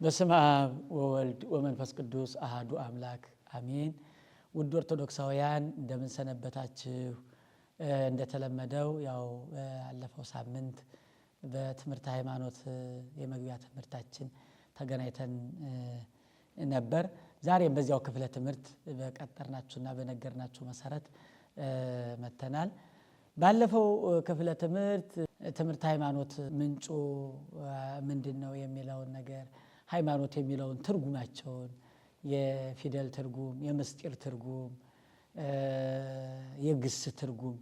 በስመ አብ ወወልድ ወመንፈስ ቅዱስ አሐዱ አምላክ አሜን። ውድ ኦርቶዶክሳውያን እንደምን ሰነበታችሁ? እንደተለመደው ያው ያለፈው ሳምንት በትምህርት ሃይማኖት የመግቢያ ትምህርታችን ተገናኝተን ነበር። ዛሬም በዚያው ክፍለ ትምህርት በቀጠርናችሁና በነገርናችሁ መሰረት መተናል። ባለፈው ክፍለ ትምህርት ሃይማኖት ምንጩ ምንድነው የሚለውን ነገር ሃይማኖት የሚለውን ትርጉማቸውን የፊደል ትርጉም፣ የምስጢር ትርጉም፣ የግስ ትርጉም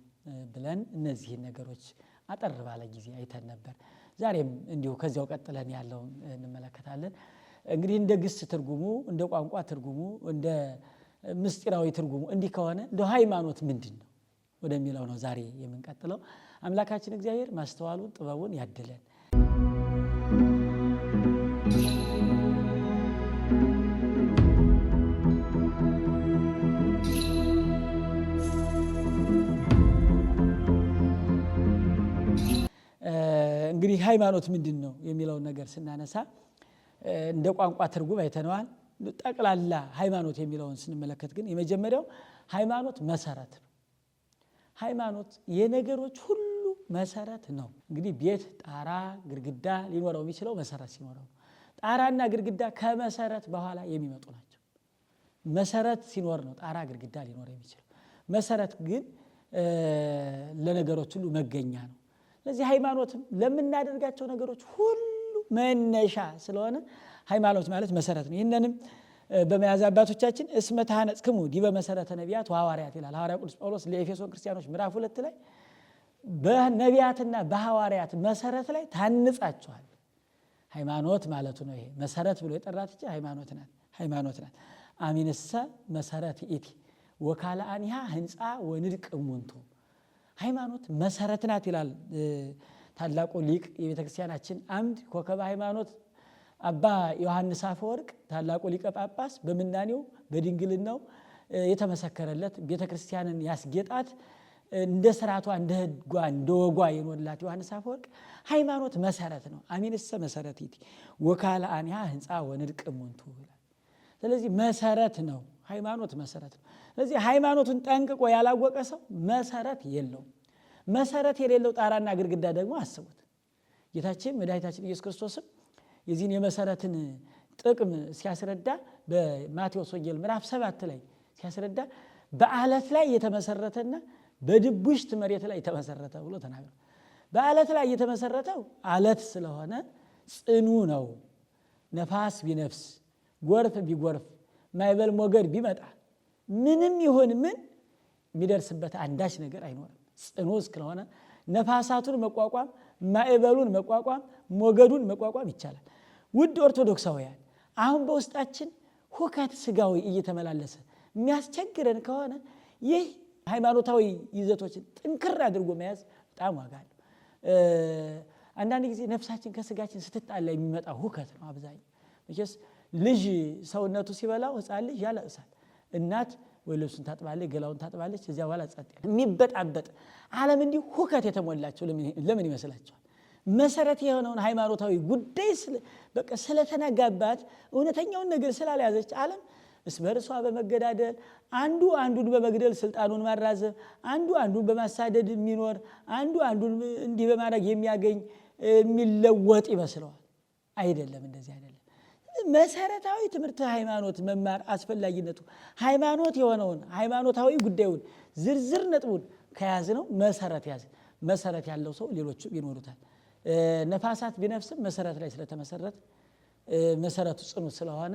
ብለን እነዚህን ነገሮች አጠር ባለ ጊዜ አይተን ነበር። ዛሬም እንዲሁ ከዚያው ቀጥለን ያለውን እንመለከታለን። እንግዲህ እንደ ግስ ትርጉሙ፣ እንደ ቋንቋ ትርጉሙ፣ እንደ ምስጢራዊ ትርጉሙ እንዲህ ከሆነ እንደ ሃይማኖት ምንድነው ወደሚለው ነው ዛሬ የምንቀጥለው። አምላካችን እግዚአብሔር ማስተዋሉን ጥበቡን ያድለን። እንግዲህ ሃይማኖት ምንድነው የሚለውን ነገር ስናነሳ እንደ ቋንቋ ትርጉም አይተነዋል። ጠቅላላ ሃይማኖት የሚለውን ስንመለከት ግን የመጀመሪያው ሃይማኖት መሰረት ነው። ሃይማኖት የነገሮች ሁሉ መሰረት ነው። እንግዲህ ቤት ጣራ ግድግዳ ሊኖረው የሚችለው መሰረት ሲኖረው ነው። ጣራና ግድግዳ ከመሰረት በኋላ የሚመጡ ናቸው። መሰረት ሲኖር ነው ጣራ ግድግዳ ሊኖር የሚችለው። መሰረት ግን ለነገሮች ሁሉ መገኛ ነው። ስለዚህ ሃይማኖትም ለምናደርጋቸው ነገሮች ሁሉ መነሻ ስለሆነ ሃይማኖት ማለት መሰረት ነው። ይህንንም በመያዝ አባቶቻችን እስመ ተሐነጽክሙ ዲበ መሰረተ ነቢያት ወሐዋርያት ይላል ሐዋርያው ቅዱስ ጳውሎስ ለኤፌሶን ክርስቲያኖች ምዕራፍ 2 ላይ በነቢያትና በሐዋርያት መሰረት ላይ ታንጻችኋል። ሃይማኖት ማለቱ ነው። ይሄ መሰረት ብሎ የጠራት እንጂ ሃይማኖት ናት። አሚንሰ መሰረት ኢቲ ወካልአኒሃ ህንፃ ወንድቅ እሙንቱ። ሃይማኖት መሰረት ናት ይላል ታላቁ ሊቅ የቤተክርስቲያናችን አምድ ኮከበ ሃይማኖት አባ ዮሐንስ አፈወርቅ ታላቁ ሊቀ ጳጳስ በምናኔው በድንግልናው የተመሰከረለት ቤተክርስቲያንን ያስጌጣት እንደ ስርዓቷ እንደ ህጓ እንደ ወጓ የኖርላት ዮሐንስ አፈወርቅ ሃይማኖት መሰረት ነው። አሚንሰ መሰረት ኢቲ ወካልአኒሃ ህንፃ ወንድቅ እሙንቱ ይላል። ስለዚህ መሰረት ነው፣ ሃይማኖት መሰረት ነው። ስለዚህ ሃይማኖቱን ጠንቅቆ ያላወቀ ሰው መሰረት የለውም። መሰረት የሌለው ጣራና ግድግዳ ደግሞ አስቡት። ጌታችን መድኃኒታችን ኢየሱስ ክርስቶስም የዚህን የመሰረትን ጥቅም ሲያስረዳ በማቴዎስ ወንጌል ምዕራፍ 7 ላይ ሲያስረዳ በአለት ላይ የተመሰረተና በድቡሽት መሬት ላይ የተመሰረተ ብሎ ተናግሯል። በአለት ላይ የተመሰረተው አለት ስለሆነ ጽኑ ነው። ነፋስ ቢነፍስ፣ ጎርፍ ቢጎርፍ፣ ማዕበል ሞገድ ቢመጣ ምንም ይሁን ምን የሚደርስበት አንዳች ነገር አይኖርም። ጽኑ ስለሆነ ነፋሳቱን መቋቋም፣ ማዕበሉን መቋቋም፣ ሞገዱን መቋቋም ይቻላል። ውድ ኦርቶዶክሳውያን አሁን በውስጣችን ሁከት ስጋዊ እየተመላለሰ የሚያስቸግረን ከሆነ ይህ ሃይማኖታዊ ይዘቶችን ጥንክር አድርጎ መያዝ በጣም ዋጋ አለው። አንዳንድ ጊዜ ነፍሳችን ከስጋችን ስትጣላ የሚመጣ ሁከት ነው። አብዛኛው መቼስ ልጅ ሰውነቱ ሲበላው ሕፃን ልጅ ያለቅሳል። እናት ወይ ልብሱን ታጥባለች፣ ገላውን ታጥባለች፣ እዚያ በኋላ ጸጥ የሚበጣበጥ ዓለም እንዲህ ሁከት የተሞላቸው ለምን ይመስላችኋል? መሰረት የሆነውን ሃይማኖታዊ ጉዳይ በቃ ስለተናጋባት እውነተኛውን ነገር ስላልያዘች ዓለም እስበርሷ በመገዳደል አንዱ አንዱን በመግደል ስልጣኑን ማራዘብ፣ አንዱ አንዱን በማሳደድ የሚኖር አንዱ አንዱን እንዲህ በማድረግ የሚያገኝ የሚለወጥ ይመስለዋል። አይደለም፣ እንደዚህ አይደለም። መሰረታዊ ትምህርት ሃይማኖት መማር አስፈላጊነቱ ሃይማኖት የሆነውን ሃይማኖታዊ ጉዳዩን ዝርዝር ነጥቡን ከያዝነው መሰረት ያዝ። መሰረት ያለው ሰው ሌሎችም ይኖሩታል። ነፋሳት ቢነፍስም መሰረት ላይ ስለተመሰረተ መሰረቱ ጽኑ ስለሆነ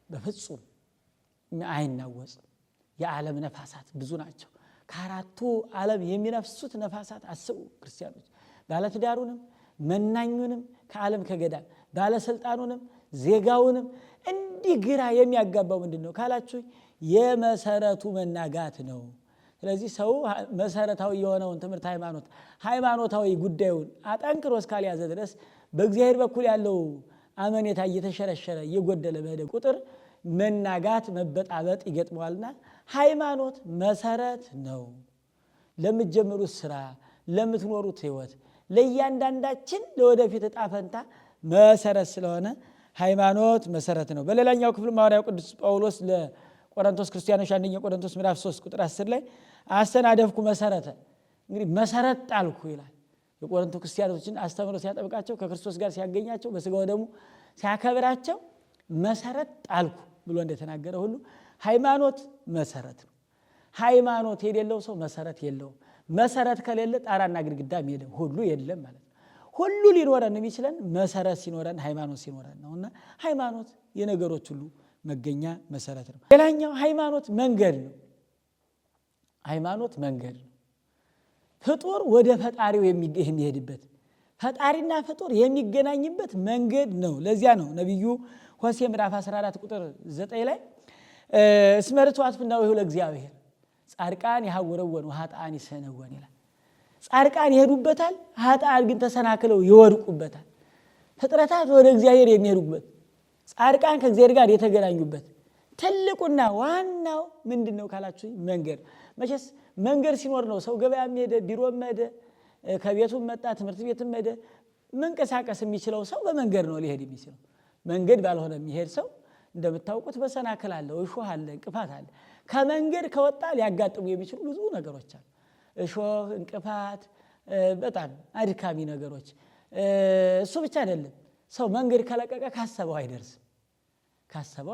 በፍጹም አይናወጽም። የዓለም ነፋሳት ብዙ ናቸው። ከአራቱ ዓለም የሚነፍሱት ነፋሳት አስቡ ክርስቲያኖች። ባለትዳሩንም መናኙንም ከዓለም ከገዳም ባለስልጣኑንም ዜጋውንም እንዲህ ግራ የሚያጋባው ምንድነው ካላችሁ የመሰረቱ መናጋት ነው። ስለዚህ ሰው መሰረታዊ የሆነውን ትምህርት ሃይማኖታዊ ጉዳዩን አጠንክሮ እስካልያዘ ድረስ በእግዚአብሔር በኩል ያለው አመኔታ እየተሸረሸረ እየጎደለ በሄደ ቁጥር መናጋት መበጣበጥ ይገጥመዋልና ሃይማኖት መሰረት ነው። ለምትጀምሩት ስራ፣ ለምትኖሩት ህይወት፣ ለእያንዳንዳችን ለወደፊት ዕጣ ፈንታ መሰረት ስለሆነ ሃይማኖት መሰረት ነው። በሌላኛው ክፍል ሐዋርያው ቅዱስ ጳውሎስ ለቆሮንቶስ ክርስቲያኖች አንደኛ ቆሮንቶስ ምዕራፍ 3 ቁጥር 10 ላይ አስተናደፍኩ መሰረተ፣ እንግዲህ መሰረት ጣልኩ ይላል። የቆሮንቶስ ክርስቲያኖችን አስተምሮ ሲያጠብቃቸው ከክርስቶስ ጋር ሲያገኛቸው በስጋው ደግሞ ሲያከብራቸው መሰረት ጣልኩ ብሎ እንደተናገረ ሁሉ ሃይማኖት መሰረት ነው። ሃይማኖት የሌለው ሰው መሰረት የለውም። መሰረት ከሌለ ጣራና ግድግዳም የለም፣ ሁሉ የለም ማለት ነው። ሁሉ ሊኖረን የሚችለን መሰረት ሲኖረን ሃይማኖት ሲኖረን ነውና ሃይማኖት የነገሮች ሁሉ መገኛ መሰረት ነው። ሌላኛው ሃይማኖት መንገድ ነው። ሃይማኖት መንገድ ነው። ፍጡር ወደ ፈጣሪው የሚሄድበት ፈጣሪና ፍጡር የሚገናኝበት መንገድ ነው። ለዚያ ነው ነቢዩ ሆሴዕ ምዕራፍ 14 ቁጥር 9 ላይ እስመ ርቱዓት ፍናዊሁ ለእግዚአብሔር ጻድቃን ይሐውረወን ወኃጥአን ይሰነወን ይላል። ጻድቃን ይሄዱበታል፣ ኃጥአን ግን ተሰናክለው ይወድቁበታል። ፍጥረታት ወደ እግዚአብሔር የሚሄዱበት፣ ጻድቃን ከእግዚአብሔር ጋር የተገናኙበት ትልቁና ዋናው ምንድን ነው ካላችሁ መንገድ። መቼስ መንገድ ሲኖር ነው ሰው ገበያም ሄደ፣ ቢሮም ሄደ፣ ከቤቱም መጣ፣ ትምህርት ቤትም ሄደ፣ መንቀሳቀስ የሚችለው ሰው በመንገድ ነው ሊሄድ የሚችለው። መንገድ ባልሆነ የሚሄድ ሰው እንደምታውቁት በሰናክል አለ፣ እሾህ አለ፣ እንቅፋት አለ። ከመንገድ ከወጣ ሊያጋጥሙ የሚችሉ ብዙ ነገሮች አሉ። እሾህ፣ እንቅፋት፣ በጣም አድካሚ ነገሮች። እሱ ብቻ አይደለም፣ ሰው መንገድ ከለቀቀ ካሰበው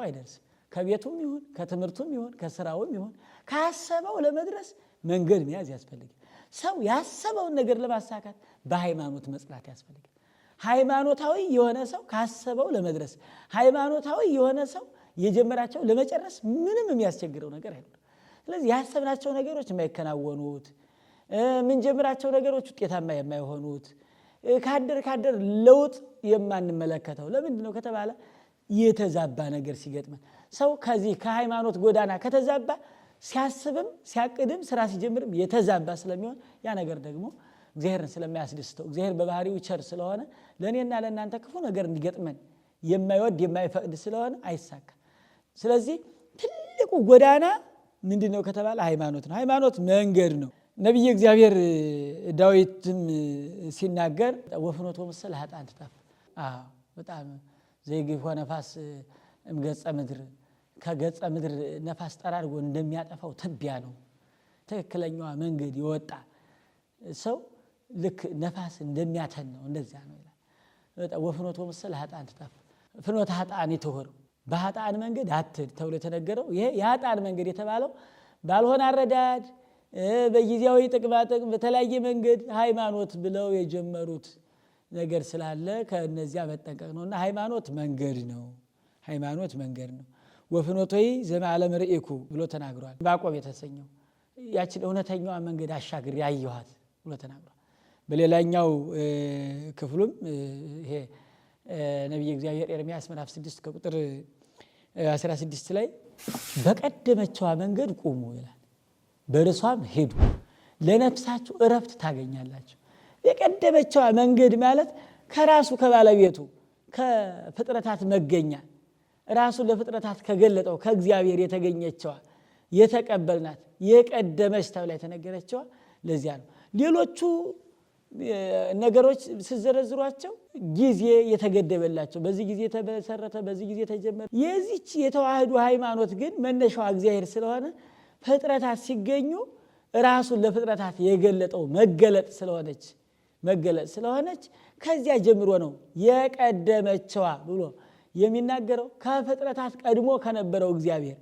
አይደርስም። ከቤቱም ይሁን ከትምህርቱም ይሁን ከስራውም ይሁን ካሰበው ለመድረስ መንገድ መያዝ ያስፈልጋል። ሰው ያሰበውን ነገር ለማሳካት በሃይማኖት መጽናት ያስፈልጋል። ሃይማኖታዊ የሆነ ሰው ካሰበው ለመድረስ፣ ሃይማኖታዊ የሆነ ሰው የጀመራቸው ለመጨረስ ምንም የሚያስቸግረው ነገር አይኖርም። ስለዚህ ያሰብናቸው ነገሮች የማይከናወኑት፣ ምንጀምራቸው ነገሮች ውጤታማ የማይሆኑት፣ ካደር ለውጥ የማንመለከተው ለምንድን ነው ከተባለ የተዛባ ነገር ሲገጥመን፣ ሰው ከዚህ ከሃይማኖት ጎዳና ከተዛባ ሲያስብም ሲያቅድም ስራ ሲጀምርም የተዛባ ስለሚሆን ያ ነገር ደግሞ እግዚአብሔርን ስለማያስደስተው፣ እግዚአብሔር በባህሪው ቸር ስለሆነ ለእኔና ለእናንተ ክፉ ነገር እንዲገጥመን የማይወድ የማይፈቅድ ስለሆነ አይሳካም። ስለዚህ ትልቁ ጎዳና ምንድን ነው ከተባለ ሃይማኖት ነው። ሃይማኖት መንገድ ነው። ነቢየ እግዚአብሔር ዳዊትም ሲናገር ወፍኖቶ መሰለ ኃጥአን ትጠፍ፣ በጣም ዘይግፎ ነፋስ እምገጸ ምድር፣ ከገጸ ምድር ነፋስ ጠራርጎ እንደሚያጠፋው ትቢያ ነው። ትክክለኛዋ መንገድ የወጣ ሰው ልክ ነፋስ እንደሚያተን ነው፣ እንደዚያ ነው ይላል። ወፍኖቶ መሰለ ኃጥአን ትጠፍ፣ ፍኖተ ኃጥአን ይትሁር፣ በኃጥአን መንገድ አትሂድ ተብሎ የተነገረው ይሄ የኃጥአን መንገድ የተባለው ባልሆነ አረዳድ በጊዜያዊ ጥቅማጥቅም በተለያየ መንገድ ሃይማኖት ብለው የጀመሩት ነገር ስላለ ከነዚያ መጠንቀቅ ነውና ሃይማኖት መንገድ ነው። ሃይማኖት መንገድ ነው። ወፍኖቶይ ዘማለም ርኢኩ ብሎ ተናግሯል። ባቆም የተሰኘው ያችን እውነተኛዋ መንገድ አሻግር ያየኋት ብሎ ተናግሯል። በሌላኛው ክፍሉም ይሄ ነቢየ እግዚአብሔር ኤርምያስ ምዕራፍ 6 ከቁጥር 16 ላይ በቀደመችዋ መንገድ ቁሙ ይላል፣ በእርሷም ሄዱ ለነፍሳችሁ እረፍት ታገኛላችሁ። የቀደመችዋ መንገድ ማለት ከራሱ ከባለቤቱ ከፍጥረታት መገኛ ራሱን ለፍጥረታት ከገለጠው ከእግዚአብሔር የተገኘችዋ የተቀበልናት የቀደመች ተብላ የተነገረችዋ ለዚያ ነው። ሌሎቹ ነገሮች ሲዘረዝሯቸው ጊዜ የተገደበላቸው፣ በዚህ ጊዜ ተመሰረተ፣ በዚህ ጊዜ ተጀመረ። የዚች የተዋህዶ ሃይማኖት ግን መነሻዋ እግዚአብሔር ስለሆነ ፍጥረታት ሲገኙ ራሱን ለፍጥረታት የገለጠው መገለጥ ስለሆነች ከዚያ ጀምሮ ነው የቀደመችዋ ብሎ የሚናገረው። ከፍጥረታት ቀድሞ ከነበረው እግዚአብሔር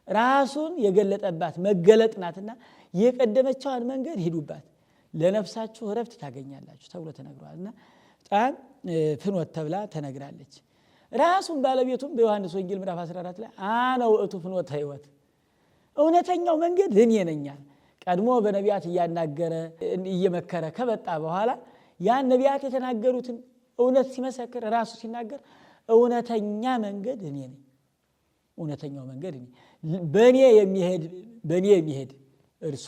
ራሱን የገለጠባት መገለጥ ናትና የቀደመችዋን መንገድ ሂዱባት ለነፍሳችሁ እረፍት ታገኛላችሁ ተብሎ ተነግሯልና በጣም ፍኖት ተብላ ተነግራለች። ራሱን ባለቤቱም በዮሐንስ ወንጌል ምዕራፍ 14 ላይ አነ ውእቱ ፍኖተ ሕይወት፣ እውነተኛው መንገድ እኔ ነኝ። ቀድሞ በነቢያት እያናገረ እየመከረ ከመጣ በኋላ ያን ነቢያት የተናገሩትን እውነት ሲመሰክር ራሱ ሲናገር እውነተኛ መንገድ እኔ ነኝ፣ እውነተኛው መንገድ እኔ፣ በእኔ የሚሄድ እርሱ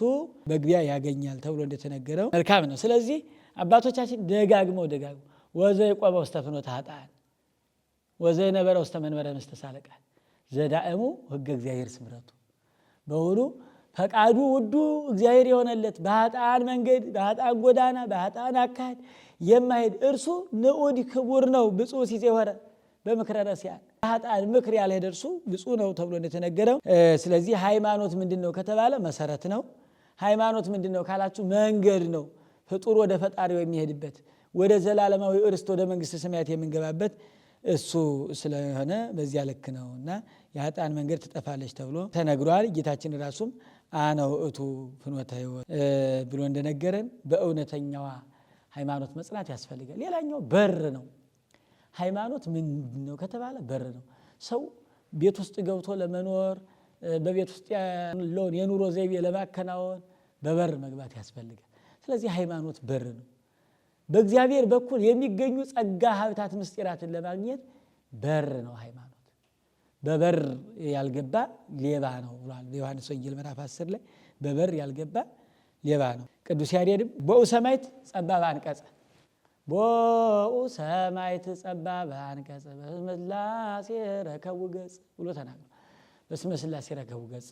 መግቢያ ያገኛል ተብሎ እንደተነገረው መልካም ነው። ስለዚህ አባቶቻችን ደጋግመው ወዘይቆመ ውስተ ፍኖተ ኃጥአን ወዘይነበረ ውስተ መንበረ መስተሳለቃን ዘዳእሙ ሕገ እግዚአብሔር ስምረቱ፣ በውኑ ፈቃዱ ውዱ እግዚአብሔር የሆነለት በኃጥአን መንገድ በኃጥአን ጎዳና በኃጥአን አካሄድ የማይሄድ እርሱ ንዑድ ክቡር ነው። ብፁዕ ሲጼወረ በምክረ ረሲያን ኃጥአን ምክር ያልሄደ እርሱ ብፁዕ ነው ተብሎ እንደተነገረው። ስለዚህ ሃይማኖት ምንድነው ከተባለ መሰረት ነው። ሃይማኖት ምንድነው ካላችሁ መንገድ ነው። ፍጡር ወደ ፈጣሪው የሚሄድበት ወደ ዘላለማዊ እርስት ወደ መንግስተ ሰማያት የምንገባበት እሱ ስለሆነ በዚያ ልክ ነውና የኃጥአን መንገድ ትጠፋለች ተብሎ ተነግሯል። ጌታችን ራሱም አነ ውእቱ ፍኖተ ሕይወት ብሎ እንደነገረን በእውነተኛዋ ሃይማኖት መጽናት ያስፈልጋል። ሌላኛው በር ነው። ሃይማኖት ምንድነው ከተባለ በር ነው። ሰው ቤት ውስጥ ገብቶ ለመኖር በቤት ውስጥ ያለውን የኑሮ ዘይቤ ለማከናወን በበር መግባት ያስፈልጋል። ስለዚህ ሃይማኖት በር ነው። በእግዚአብሔር በኩል የሚገኙ ጸጋ ሀብታት ምስጢራትን ለማግኘት በር ነው ሃይማኖት። በበር ያልገባ ሌባ ነው ብሏል በዮሐንስ ወንጌል ምዕራፍ 10 ላይ በበር ያልገባ ሌባ ነው። ቅዱስ ያሬድም ቦኡ ሰማዕት ጸባብ አንቀጸ ቦኡ ሰማዕት ጸባብ አንቀጸ በስመ ሥላሴ ረከቡ ገጽ ብሎ ተናግሯል። በስመ ሥላሴ ረከቡ ገጽ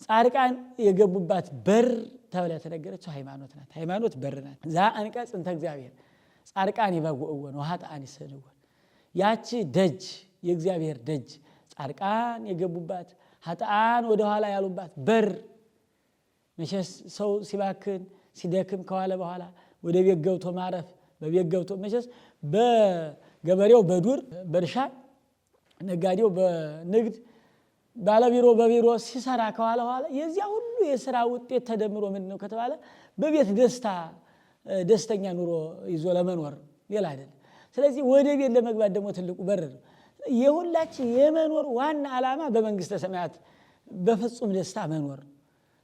ጻድቃን የገቡባት በር ተብላ የተነገረችው ሃይማኖት ናት። ሃይማኖት በር ናት። ዛ አንቀጽ እንተ እግዚአብሔር ጻድቃን ይበውዕወን ወኃጥአን ይሰድወን። ያቺ ደጅ የእግዚአብሔር ደጅ ጻድቃን የገቡባት ኃጥአን ወደ ኋላ ያሉባት በር። መቼስ ሰው ሲባክን ሲደክም ከዋለ በኋላ ወደ ቤት ገብቶ ማረፍ በቤት ገብቶ መቼስ በገበሬው በዱር በእርሻ ነጋዴው በንግድ ባለቢሮ በቢሮ ሲሰራ ከዋለ በኋላ የዚያ ሁሉ የሥራ ውጤት ተደምሮ ምንድነው ከተባለ በቤት ደስተኛ ኑሮ ይዞ ለመኖር ሌላ አይደለም። ስለዚህ ወደ ቤት ለመግባት ደግሞ ትልቁ በር ነው። የሁላችን የመኖር ዋና ዓላማ በመንግስተ ሰማያት በፍጹም ደስታ መኖር፣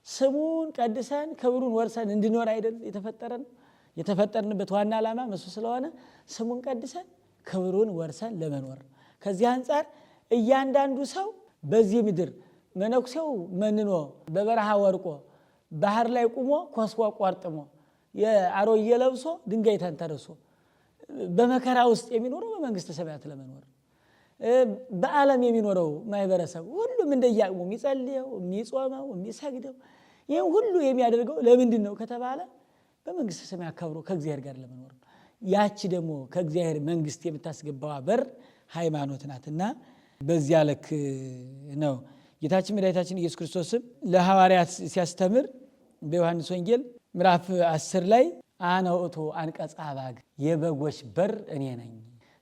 ስሙን ቀድሰን ክብሩን ወርሰን እንድኖር አይደል የተፈጠረን። የተፈጠርንበት ዋና ዓላማ እሱ ስለሆነ ስሙን ቀድሰን ክብሩን ወርሰን ለመኖር። ከዚህ አንፃር እያንዳንዱ ሰው በዚህ ምድር መነኩሴው መንኖ በበረሃ ወርቆ ባህር ላይ ቁሞ ኮስኮ ቆርጥሞ የአሮጌ ለብሶ ድንጋይ ተንተርሶ በመከራ ውስጥ የሚኖረው በመንግስተ ሰማያት ለመኖር፣ በዓለም የሚኖረው ማህበረሰብ ሁሉም እንደያቅሙ የሚጸልየው የሚጾመው የሚሰግደው ይህን ሁሉ የሚያደርገው ለምንድን ነው ከተባለ በመንግስተ ሰማያት ከብሮ ከእግዚአብሔር ጋር ለመኖር። ያቺ ደግሞ ከእግዚአብሔር መንግስት የምታስገባዋ በር ሃይማኖት ናትና በዚያ ልክ ነው ጌታችን መድኃኒታችን ኢየሱስ ክርስቶስም ለሐዋርያት ሲያስተምር በዮሐንስ ወንጌል ምዕራፍ 10 ላይ አነ ውእቱ አንቀጸ አባግ የበጎች በር እኔ ነኝ።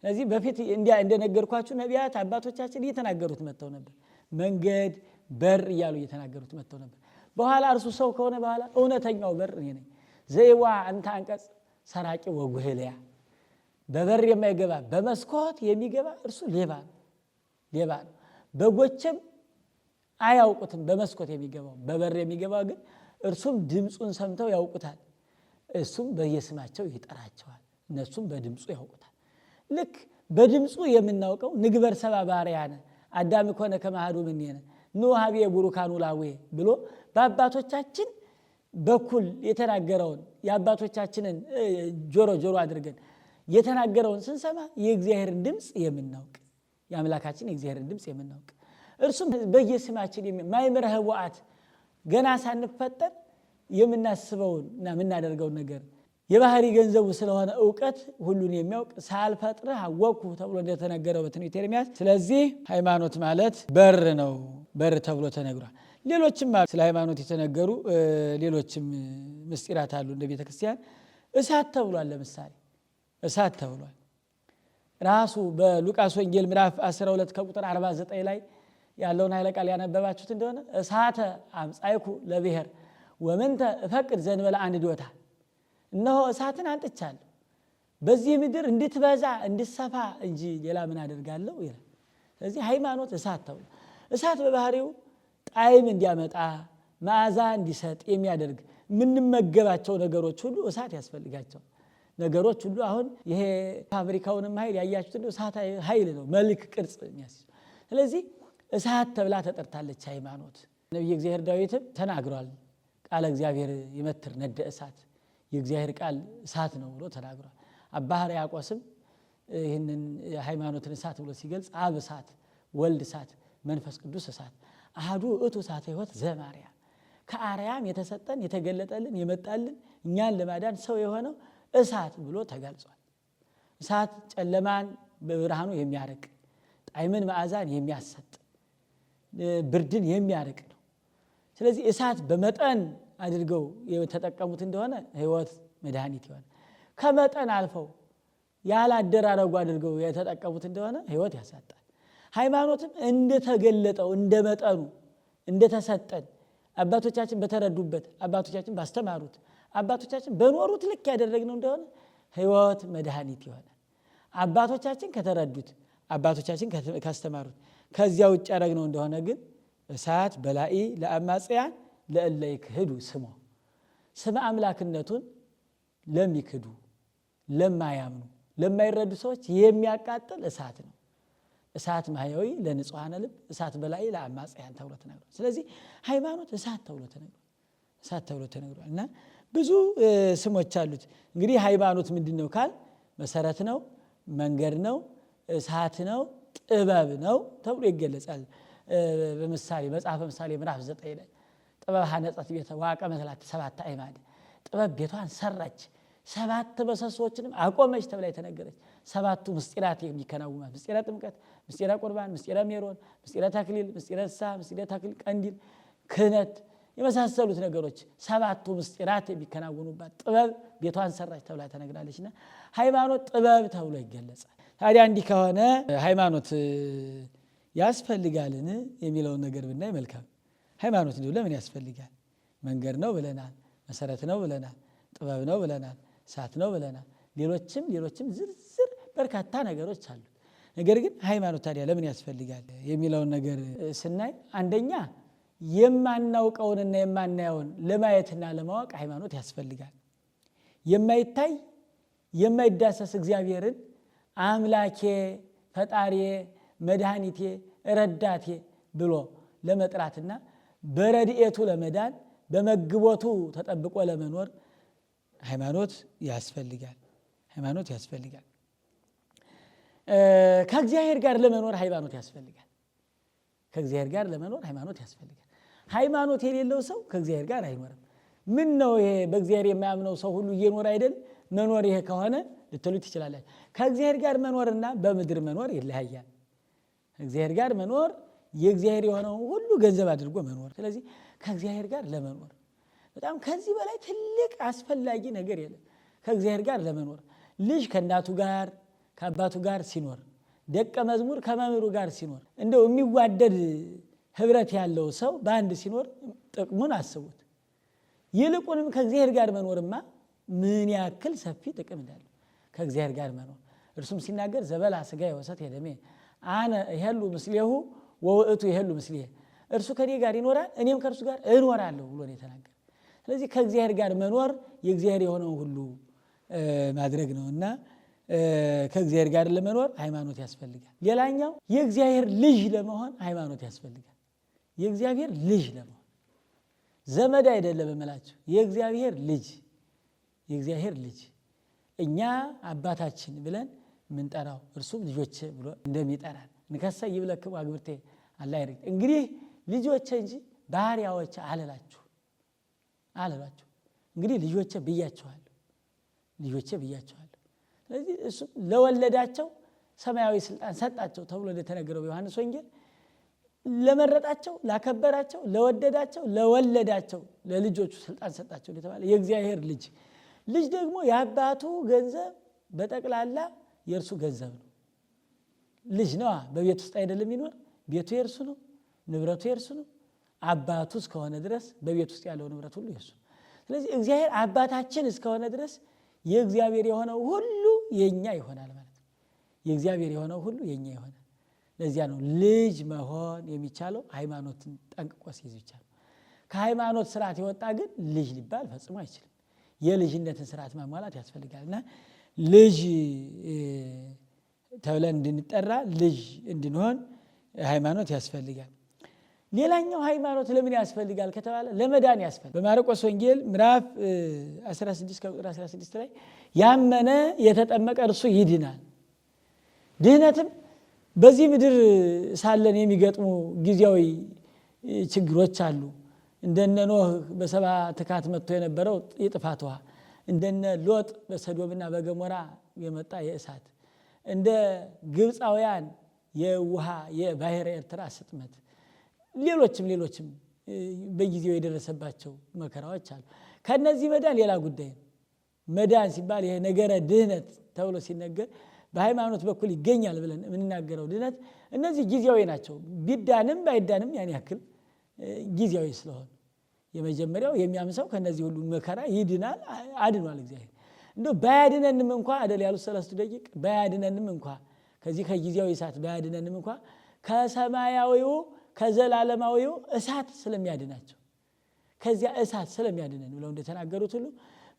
ስለዚህ በፊት እንደነገርኳችሁ ነቢያት አባቶቻችን እየተናገሩት መጥተው ነበር። መንገድ በር እያሉ እየተናገሩት መጥተው ነበር። በኋላ እርሱ ሰው ከሆነ በኋላ እውነተኛው በር እኔ ነኝ። ዘይዋ አንተ አንቀጽ ሰራቂ ወጉህልያ በበር የማይገባ በመስኮት የሚገባ እርሱ ሌባ ነው። ሌባ ነው። በጎችም አያውቁትም በመስኮት የሚገባው። በበር የሚገባው ግን እርሱም ድምፁን ሰምተው ያውቁታል። እሱም በየስማቸው ይጠራቸዋል፣ እነሱም በድምፁ ያውቁታል። ልክ በድምፁ የምናውቀው ንግበር ሰባ ባሪያነ አዳም ኮነ ከማሃዱ ምንየነ ኑ ሀቤ ቡሩካኑ ላዌ ብሎ በአባቶቻችን በኩል የተናገረውን የአባቶቻችንን ጆሮ አድርገን የተናገረውን ስንሰማ የእግዚአብሔርን ድምፅ የምናውቅ የአምላካችን የእግዚአብሔርን ድምፅ የምናውቅ እርሱም በየስማችን ማይምረ ህቡዓት ገና ሳንፈጠር የምናስበውን እና የምናደርገውን ነገር የባህሪ ገንዘቡ ስለሆነ እውቀት ሁሉን የሚያውቅ ሳልፈጥርህ አወቅሁ ተብሎ እንደተነገረው በትንቢተ ኤርምያስ። ስለዚህ ሃይማኖት ማለት በር ነው፣ በር ተብሎ ተነግሯል። ሌሎችም ስለ ሃይማኖት የተነገሩ ሌሎችም ምስጢራት አሉ። እንደ ቤተ ክርስቲያን እሳት ተብሏል። ለምሳሌ እሳት ተብሏል። ራሱ በሉቃስ ወንጌል ምዕራፍ 12 ከቁጥር 49 ላይ ያለውን ኃይለ ቃል ያነበባችሁት እንደሆነ እሳተ አምጻይኩ ለብሔር ወምንተ እፈቅድ ዘንበለ አንድዶታ፣ እነሆ እሳትን አንጥቻለሁ በዚህ ምድር እንድትበዛ እንድትሰፋ እንጂ ሌላ ምን አደርጋለሁ ይላል። ስለዚህ ሃይማኖት እሳት ተብሎ እሳት በባህሪው ጣዕም እንዲያመጣ መዓዛ እንዲሰጥ የሚያደርግ የምንመገባቸው ነገሮች ሁሉ እሳት ያስፈልጋቸው ነገሮች ሁሉ አሁን ይሄ ፋብሪካውንም ኃይል ያያችሁት ነው። እሳት ኃይል ነው፣ መልክ ቅርጽ የሚያስይዝ። ስለዚህ እሳት ተብላ ተጠርታለች ሃይማኖት። ነቢየ እግዚአብሔር ዳዊትም ተናግሯል። ቃለ እግዚአብሔር ይመትር ነደ እሳት፣ የእግዚአብሔር ቃል እሳት ነው ብሎ ተናግሯል። አባ ሕርያቆስም ይህንን ሃይማኖትን እሳት ብሎ ሲገልጽ አብ እሳት፣ ወልድ እሳት፣ መንፈስ ቅዱስ እሳት፣ አሐዱ ውእቱ እሳተ ሕይወት ዘማርያም፣ ከአርያም የተሰጠን የተገለጠልን የመጣልን እኛን ለማዳን ሰው የሆነው እሳት ብሎ ተገልጿል። እሳት ጨለማን በብርሃኑ የሚያርቅ ጣዕምን መዓዛን የሚያሰጥ ብርድን የሚያርቅ ነው። ስለዚህ እሳት በመጠን አድርገው የተጠቀሙት እንደሆነ ሕይወት መድኃኒት ይሆናል። ከመጠን አልፈው ያላደራረጉ አድርገው የተጠቀሙት እንደሆነ ሕይወት ያሳጣል። ሃይማኖትም እንደተገለጠው እንደመጠኑ እንደተሰጠን አባቶቻችን በተረዱበት አባቶቻችን ባስተማሩት አባቶቻችን በኖሩት ልክ ያደረግነው እንደሆነ ሕይወት መድኃኒት ይሆናል። አባቶቻችን ከተረዱት አባቶቻችን ካስተማሩት ከዚያ ውጭ ያደረግነው እንደሆነ ግን እሳት በላኢ ለአማጽያን ለእለ ይክህዱ ስሞ ስመ አምላክነቱን ለሚክዱ ለማያምኑ ለማይረዱ ሰዎች የሚያቃጥል እሳት ነው። እሳት ማህያዊ ለንጹሐነ ልብ እሳት በላኢ ለአማጽያን ተብሎ ተነግሯል። ስለዚህ ሃይማኖት እሳት ተብሎ ተነግሯል እና ብዙ ስሞች አሉት። እንግዲህ ሃይማኖት ምንድን ነው ካል መሰረት ነው፣ መንገድ ነው፣ እሳት ነው፣ ጥበብ ነው ተብሎ ይገለጻል። በምሳሌ መጽሐፈ ምሳሌ ምዕራፍ 9 ላይ ጥበብ ሐነጸት ቤተ ወአቀመት ላቲ ሰባተ አዕማደ ጥበብ ቤቷን ሰራች 7 ምሰሶችንም አቆመች ተብላ የተነገረች 7ቱ ምስጢራት የሚከናወኑት ምስጢረ ጥምቀት፣ ምስጢረ ቁርባን፣ ምስጢረ ሜሮን፣ ምስጢረ ተክሊል፣ ምስጢረ ንስሐ፣ ምስጢረ ተክሊል፣ ቀንዲል፣ ክህነት የመሳሰሉት ነገሮች 7ቱ ምስጢራት የሚከናወኑባት ጥበብ ቤቷን ሰራች ተብላ ተነግራለችና ሃይማኖት ጥበብ ተብሎ ይገለጻል። ታዲያ እንዲህ ከሆነ ሃይማኖት ያስፈልጋልን የሚለውን ነገር ብናይ መልካም። ሃይማኖት ለምን ያስፈልጋል? መንገድ ነው ብለናል፣ መሰረት ነው ብለናል፣ ጥበብ ነው ብለናል፣ እሳት ነው ብለናል። ሌሎችም ዝርዝር በርካታ ነገሮች አሉ። ነገር ግን ሃይማኖት ታዲያ ለምን ያስፈልጋል የሚለውን ነገር ስናይ አንደኛ የማናውቀውንና የማናየውን ለማየትና ለማወቅ ሃይማኖት ያስፈልጋል። የማይታይ የማይዳሰስ እግዚአብሔርን አምላኬ፣ ፈጣሪዬ፣ መድኃኒቴ፣ ረዳቴ ብሎ ለመጥራትና በረድኤቱ ለመዳን በመግቦቱ ተጠብቆ ለመኖር ሃይማኖት ያስፈልጋል። ከእግዚአብሔር ጋር ለመኖር ሃይማኖት ያስፈልጋል። ሃይማኖት የሌለው ሰው ከእግዚአብሔር ጋር አይኖርም። ምን ነው ይሄ በእግዚአብሔር የማያምነው ሰው ሁሉ እየኖረ አይደል መኖር? ይሄ ከሆነ ልትሉት ትችላላችሁ። ከእግዚአብሔር ጋር መኖርና በምድር መኖር ይለያያል። ከእግዚአብሔር ጋር መኖር የእግዚአብሔር የሆነውን ሁሉ ገንዘብ አድርጎ መኖር። ስለዚህ ከእግዚአብሔር ጋር ለመኖር በጣም ከዚህ በላይ ትልቅ አስፈላጊ ነገር የለም። ከእግዚአብሔር ጋር ለመኖር ልጅ ከእናቱ ጋር ከአባቱ ጋር ሲኖር፣ ደቀ መዝሙር ከመምህሩ ጋር ሲኖር፣ እንደው የሚዋደድ ህብረት ያለው ሰው በአንድ ሲኖር ጥቅሙን አስቡት። ይልቁንም ከእግዚአብሔር ጋር መኖርማ ምን ያክል ሰፊ ጥቅም እንዳለው ከእግዚአብሔር ጋር መኖር። እርሱም ሲናገር ዘበላ ሥጋየ ወሰትየ ደሜ አነ እሄሉ ምስሌሁ ወውእቱ ይሄሉ ምስሌየ፣ እርሱ ከኔ ጋር ይኖራል እኔም ከእርሱ ጋር እኖራለሁ ብሎ ነው የተናገረ። ስለዚህ ከእግዚአብሔር ጋር መኖር የእግዚአብሔር የሆነው ሁሉ ማድረግ ነውና ከእግዚአብሔር ጋር ለመኖር ሃይማኖት ያስፈልጋል። ሌላኛው የእግዚአብሔር ልጅ ለመሆን ሃይማኖት ያስፈልጋል። የእግዚአብሔር ልጅ ለመሆን ዘመድ አይደለም እምላችሁ፣ የእግዚአብሔር ልጅ እኛ አባታችን ብለን ምንጠራው እርሱም ልጆች ብሎ እንደሚጠራን ንከሰ ይብለክሙ አግብርቴ አላ ይርግ። እንግዲህ ልጆች እንጂ ባሪያዎች አልላችሁ። እንግዲህ ልጆች ብያችኋለሁ። ስለዚህ እሱ ለወለዳቸው ሰማያዊ ስልጣን ሰጣቸው ተብሎ እንደተነገረው በዮሐንስ ወንጌል ለመረጣቸው፣ ላከበራቸው፣ ለወደዳቸው፣ ለወለዳቸው ለልጆቹ ስልጣን ሰጣቸው እንደተባለ የእግዚአብሔር ልጅ ደግሞ የአባቱ ገንዘብ በጠቅላላ የእርሱ ገንዘብ ነው። ልጅ ነዋ። በቤት ውስጥ አይደለም የሚኖር፣ ቤቱ የእርሱ ነው፣ ንብረቱ የእርሱ ነው። አባቱ እስከሆነ ድረስ በቤት ውስጥ ያለው ንብረት ሁሉ የእርሱ ነው። ስለዚህ እግዚአብሔር አባታችን እስከሆነ ድረስ የእግዚአብሔር የሆነው ሁሉ የኛ ይሆናል ማለት ነው። የእግዚአብሔር የሆነው ሁሉ የኛ ይሆናል። ለዚያ ነው ልጅ መሆን የሚቻለው ሃይማኖትን ጠንቅቆ ሲይዝ ብቻ ነው። ከሃይማኖት ስርዓት የወጣ ግን ልጅ ሊባል ፈጽሞ አይችልም። የልጅነትን ስርዓት ማሟላት ያስፈልጋልና ልጅ ተብለን እንድንጠራ ልጅ እንድንሆን ሃይማኖት ያስፈልጋል። ሌላኛው ሃይማኖት ለምን ያስፈልጋል ከተባለ ለመዳን ያስፈልጋል። በማርቆስ ወንጌል ምዕራፍ 16 ከቁጥር 16 ላይ ያመነ የተጠመቀ እርሱ ይድናል። ድህነትም በዚህ ምድር ሳለን የሚገጥሙ ጊዜያዊ ችግሮች አሉ። እንደነ ኖህ በሰባ ትካት መጥቶ የነበረው የጥፋት ውሃ፣ እንደነ ሎጥ በሰዶምና በገሞራ የመጣ የእሳት፣ እንደ ግብፃውያን የውሃ የባህር ኤርትራ ስጥመት ሌሎችም በጊዜው የደረሰባቸው መከራዎች አሉ። ከነዚህ መዳን ሌላ ጉዳይ ነው። መዳን ሲባል ይሄ ነገረ ድህነት ተብሎ ሲነገር በሃይማኖት በኩል ይገኛል ብለን የምንናገረው ድህነት እነዚህ ጊዜያዊ ናቸው። ቢዳንም ባይዳንም ያን ያክል ጊዜያዊ ስለሆነ የመጀመሪያው የሚያምሰው ከነዚህ ሁሉ መከራ ይድናል፣ አድኗል እግዚአብሔር። እንደው ባያድነንም እንኳ አደል ያሉት 3 ደቂቅ ባያድነንም እንኳ ከዚህ ከጊዜያዊ እሳት ባያድነንም እንኳ ከሰማያዊው ከዘላለማዊው እሳት ስለሚያድናቸው ከዚያ እሳት ስለሚያድነን ብለው እንደተናገሩት ሁሉ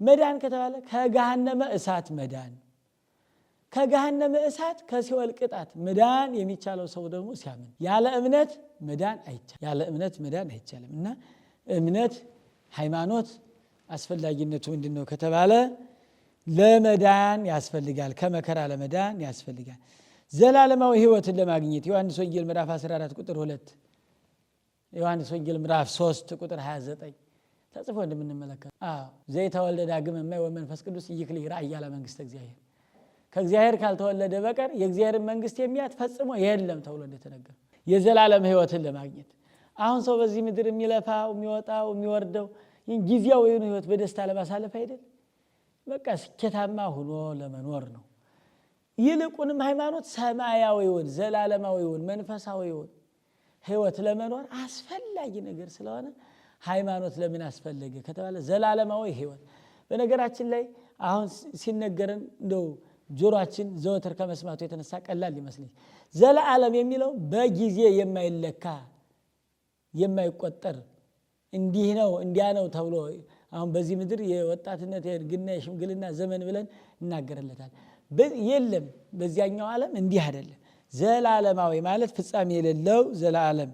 መዳን ከተባለ ከገሃነመ እሳት መዳን፣ ከገሃነመ እሳት ከሲኦል ቅጣት መዳን የሚቻለው ሰው ደግሞ ሲያምን፣ ያለ እምነት መዳን አይቻልም። ያለ እምነት መዳን አይቻልም። እና እምነት ሃይማኖት አስፈላጊነቱ ምንድነው ከተባለ ለመዳን ያስፈልጋል፣ ከመከራ ለመዳን ያስፈልጋል። ዘላለማዊ ሕይወትን ለማግኘት ዮሐንስ ወንጌል ምዕራፍ 14 ቁጥር 2 ዮሐንስ ወንጌል ምዕራፍ 3 ቁጥር 29 ተጽፎ እንደምንመለከት ዘይተወልደ ዳግመ እማይ ወመንፈስ ቅዱስ ይክል ራእይ ያለ መንግስት እግዚአብሔር ከእግዚአብሔር ካልተወለደ በቀር የእግዚአብሔርን መንግስት የሚያት ፈጽሞ የለም ተብሎ እንደተነገረ የዘላለም ሕይወትን ለማግኘት አሁን ሰው በዚህ ምድር የሚለፋው የሚወጣው የሚወርደው ጊዜያዊውን ሕይወት በደስታ ለማሳለፍ አይደል፣ በቃ ስኬታማ ሆኖ ለመኖር ነው። ይልቁንም ሃይማኖት ሰማያዊውን ዘላለማዊውን መንፈሳዊውን ሕይወት ለመኖር አስፈላጊ ነገር ስለሆነ ሃይማኖት ለምን አስፈለገ ከተባለ ዘላለማዊ ሕይወት። በነገራችን ላይ አሁን ሲነገረን እንደው ጆሮአችን ዘወትር ከመስማቱ የተነሳ ቀላል ይመስለኝ። ዘላለም የሚለው በጊዜ የማይለካ የማይቆጠር እንዲህ ነው እንዲያ ነው ተብሎ አሁን በዚህ ምድር የወጣትነት የእርግና የሽምግልና ዘመን ብለን እናገርለታል። የለም በዚያኛው ዓለም እንዲህ አይደለም። ዘላለማዊ ማለት ፍጻሜ የሌለው ዘላለም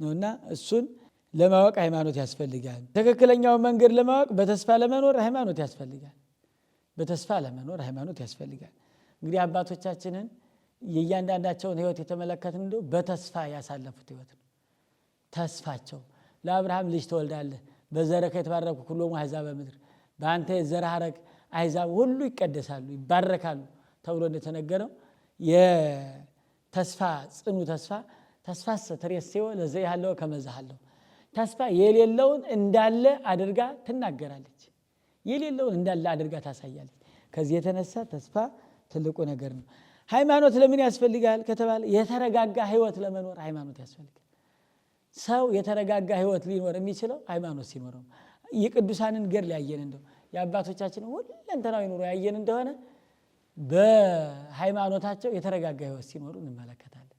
ነውና እሱን ለማወቅ ሃይማኖት ያስፈልጋል። ትክክለኛውን መንገድ ለማወቅ በተስፋ ለመኖር ሃይማኖት ያስፈልጋል። በተስፋ ለመኖር ሃይማኖት ያስፈልጋል። እንግዲህ አባቶቻችንን የእያንዳንዳቸውን ሕይወት የተመለከትን እንደው በተስፋ ያሳለፉት ሕይወት ነው። ተስፋቸው ለአብርሃም ልጅ ትወልዳለህ፣ በዘረከ የተባረኩ ሁሉም አሕዛብ በምድር በአንተ የዘር ሐረግ አሕዛብ ሁሉ ይቀደሳሉ ይባረካሉ ተብሎ እንደተነገረው የተስፋ ጽኑ ተስፋ ተሬሴው ለዘይ ያለው ከመዛሃለው ተስፋ የሌለውን እንዳለ አድርጋ ትናገራለች። የሌለውን እንዳለ አድርጋ ታሳያለች። ከዚህ የተነሳ ተስፋ ትልቁ ነገር ነው። ሃይማኖት ለምን ያስፈልጋል ከተባለ የተረጋጋ ሕይወት ለመኖር ሃይማኖት ያስፈልጋል። ሰው የተረጋጋ ሕይወት ሊኖር የሚችለው ሃይማኖት ሲኖረው። የቅዱሳንን ገድል ያየን እንደው የአባቶቻችን ሁለንተናዊ ኑሮ ያየን እንደሆነ በሃይማኖታቸው የተረጋጋ ሕይወት ሲኖሩ እንመለከታለን።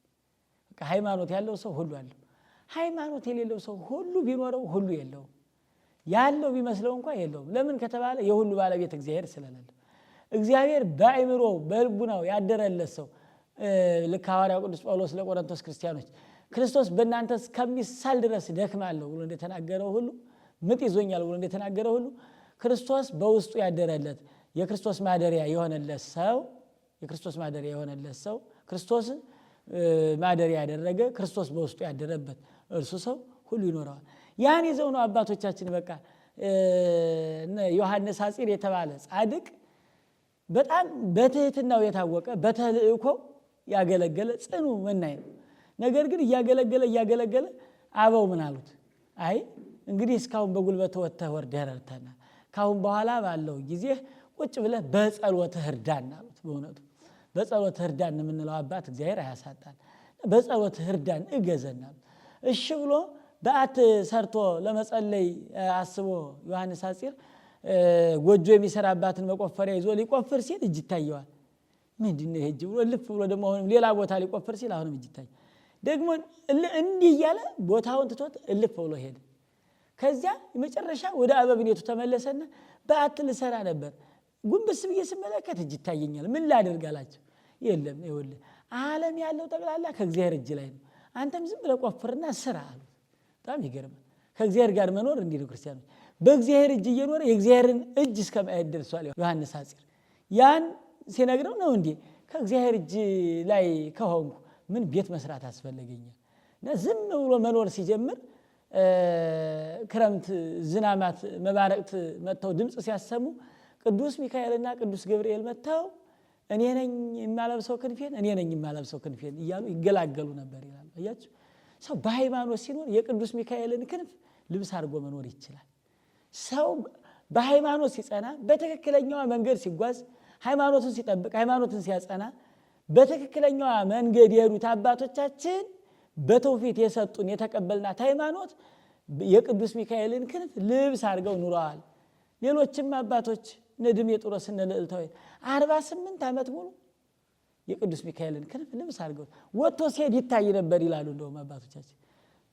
በቃ ሃይማኖት ያለው ሰው ሁሉ አለው። ሃይማኖት የሌለው ሰው ሁሉ ቢኖረው ሁሉ የለውም። ያለው ቢመስለው እንኳን የለውም። ለምን ከተባለ የሁሉ ባለቤት እግዚአብሔር ስለሌለው። እግዚአብሔር በአእምሮ በልቡናው ያደረለት ሰው ልክ ሐዋርያው ቅዱስ ጳውሎስ ለቆሮንቶስ ክርስቲያኖች ክርስቶስ በእናንተ እስከሚሳል ድረስ ደክማለሁ ብሎ እንደተናገረው ሁሉ ምጥ ይዞኛል ብሎ እንደተናገረው ሁሉ ክርስቶስ በውስጡ ያደረለት የክርስቶስ ማደሪያ የሆነለት ሰው ክርስቶስ ማደሪያ ያደረገ ክርስቶስ በውስጡ ያደረበት እርሱ ሰው ሁሉ ይኖረዋል። ያን ይዘው ነው አባቶቻችን በቃ ዮሐንስ ሐጺር የተባለ ጻድቅ በጣም በትህትናው የታወቀ በተልእኮ ያገለገለ ጽኑ መናኝ ነው። ነገር ግን እያገለገለ አበው ምን አሉት? አይ እንግዲህ እስካሁን በጉልበት ወጥተህ ወርደህ ረድተናል፣ ካሁን በኋላ ባለው ጊዜ ቁጭ ብለህ በጸሎትህ እርዳን አሉት። በእውነቱ በጸሎትህ እርዳን የምንለው አባት እግዚአብሔር አያሳጣን። በጸሎትህ እርዳን እገዘን አሉት። እሺ ብሎ በዓት ሰርቶ ለመጸለይ አስቦ ዮሐንስ ሐጺር ጎጆ የሚሰራባትን መቆፈሪያ ይዞ ሊቆፍር ሲል እጅ ይታየዋል። ምንድነው ይሄ እጅ ብሎ ልፍ ብሎ ደግሞ አሁንም ሌላ ቦታ ሊቆፍር ሲል አሁንም እጅ ይታየዋል። ደግሞ እንዲህ እያለ ቦታውን ትቶት እልፍ ብሎ ሄደ። ከዚያ የመጨረሻ ወደ አበብኔቱ ተመለሰና በዓት ልሰራ ነበር፣ ጉንብስ ብዬ ስመለከት እጅ ይታየኛል፣ ምን ላደርግ አላቸው። የለም ይኸውልህ ዓለም ያለው ጠቅላላ ከእግዚአብሔር እጅ ላይ ነው፣ አንተም ዝም ብለህ ቆፍርና ስራ አሉት። በጣም ይገርማል። ከእግዚአብሔር ጋር መኖር እንዲህ ነው። ክርስቲያኖች በእግዚአብሔር እጅ እየኖረ የእግዚአብሔርን እጅ እስከማየት ደርሷል ዮሐንስ ሐጺር። ያን ሲነግረው ነው እንዴ ከእግዚአብሔር እጅ ላይ ከሆንኩ ምን ቤት መስራት አስፈልገኛል? እና ዝም ብሎ መኖር ሲጀምር ክረምት ዝናማት መባረቅት መጥተው ድምፅ ሲያሰሙ ቅዱስ ሚካኤልና ቅዱስ ገብርኤል መጥተው እኔ ነኝ የማለብሰው ክንፌን እኔ ነኝ የማለብሰው ክንፌን እያሉ ይገላገሉ ነበር ይላል። አያችሁ ሰው በሃይማኖት ሲኖር የቅዱስ ሚካኤልን ክንፍ ልብስ አድርጎ መኖር ይችላል። ሰው በሃይማኖት ሲጸና በትክክለኛው መንገድ ሲጓዝ ሃይማኖትን ሲጠብቅ ሃይማኖትን ሲያጸና በትክክለኛው መንገድ የሄዱት አባቶቻችን በተውፊት የሰጡን የተቀበልናት ሃይማኖት የቅዱስ ሚካኤልን ክንፍ ልብስ አድርገው ኑረዋል። ሌሎችም አባቶች እነ ድሜጥሮስ እነ ልዕልተ ወይን 48 ዓመት ሙሉ የቅዱስ ሚካኤልን ክንፍ ልብስ አድርገው ወጥቶ ሲሄድ ይታይ ነበር ይላሉ። እንደውም አባቶቻችን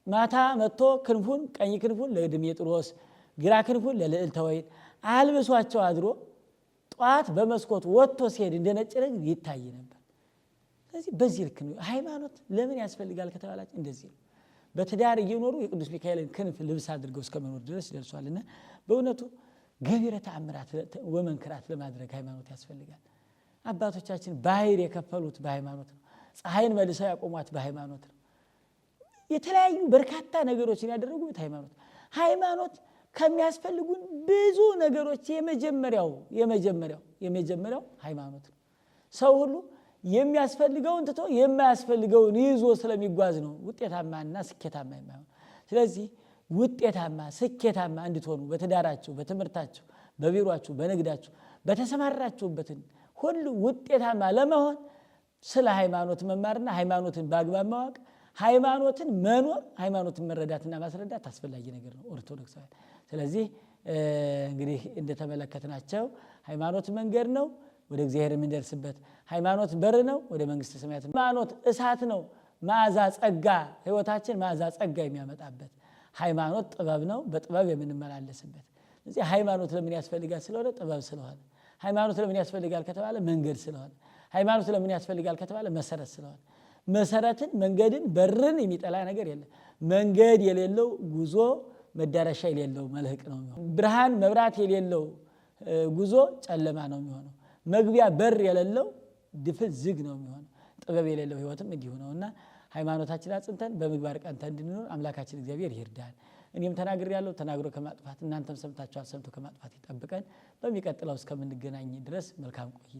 ማታ መጥቶ ክንፉን ቀኝ ክንፉን ለድሜጥሮስ ግራ ክንፉን ለልዕልተ ወይን አልብሷቸው አድሮ ጧት በመስኮት ወጥቶ ሲሄድ እንደነጭ ረግብ ይታይ ነበር። ስለዚህ በዚህ ልክ ነው ሃይማኖት ለምን ያስፈልጋል ከተባላችሁ እንደዚህ ነው። በትዳር እየኖሩ የቅዱስ ሚካኤልን ክንፍ ልብስ አድርገው እስከ መኖር ድረስ ደርሷልና በእውነቱ ገቢረ ተአምራት ወመንክራት ለማድረግ ሃይማኖት ያስፈልጋል። አባቶቻችን ባህር የከፈሉት በሃይማኖት ነው። ፀሐይን መልሰው ያቆሟት በሃይማኖት ነው። የተለያዩ በርካታ ነገሮችን ያደረጉት ሃይማኖት ሃይማኖት ከሚያስፈልጉን ብዙ ነገሮች የመጀመሪያው ሃይማኖት ነው። ሰው ሁሉ የሚያስፈልገውን ትቶ የማያስፈልገውን ይዞ ስለሚጓዝ ነው ውጤታማና ስኬታማ የማይሆን። ስለዚህ ውጤታማ ስኬታማ እንድትሆኑ በትዳራችሁ፣ በትምህርታችሁ፣ በቢሮአችሁ፣ በንግዳችሁ በተሰማራችሁበትን ሁሉ ውጤታማ ለመሆን ስለ ሃይማኖት መማርና ሃይማኖትን በአግባብ ማወቅ፣ ሃይማኖትን መኖር፣ ሃይማኖትን መረዳትና ማስረዳት አስፈላጊ ነገር ነው ኦርቶዶክሳውያን። ስለዚህ እንግዲህ እንደተመለከትናቸው ሃይማኖት መንገድ ነው ወደ እግዚአብሔር የምንደርስበት፣ ሃይማኖት በር ነው ወደ መንግስተ ሰማያት፣ ሃይማኖት እሳት ነው መዓዛ ጸጋ ህይወታችን መዓዛ ጸጋ የሚያመጣበት፣ ሃይማኖት ጥበብ ነው በጥበብ የምንመላለስበት። ስለዚህ ሃይማኖት ለምን ያስፈልጋል ስለሆነ ጥበብ ስለሆነ፣ ሃይማኖት ለምን ያስፈልጋል ከተባለ መንገድ ስለሆነ፣ ሃይማኖት ለምን ያስፈልጋል ከተባለ መሰረት ስለሆነ፣ መሰረትን መንገድን በርን የሚጠላ ነገር የለም። መንገድ የሌለው ጉዞ መዳረሻ የሌለው መልህቅ ነው የሚሆነው። ብርሃን መብራት የሌለው ጉዞ ጨለማ ነው የሚሆነው። መግቢያ በር የሌለው ድፍን ዝግ ነው የሚሆነው። ጥበብ የሌለው ህይወትም እንዲሁ ነውና ሃይማኖታችን አጽንተን በምግባር ቀንተን እንድንኖር አምላካችን እግዚአብሔር ይርዳል። እኔም ተናግሬያለሁ፣ ተናግሮ ከማጥፋት እናንተም ሰምታችኋል፣ ሰምቶ ከማጥፋት ይጠብቀን። በሚቀጥለው እስከምንገናኝ ድረስ መልካም ቆይታ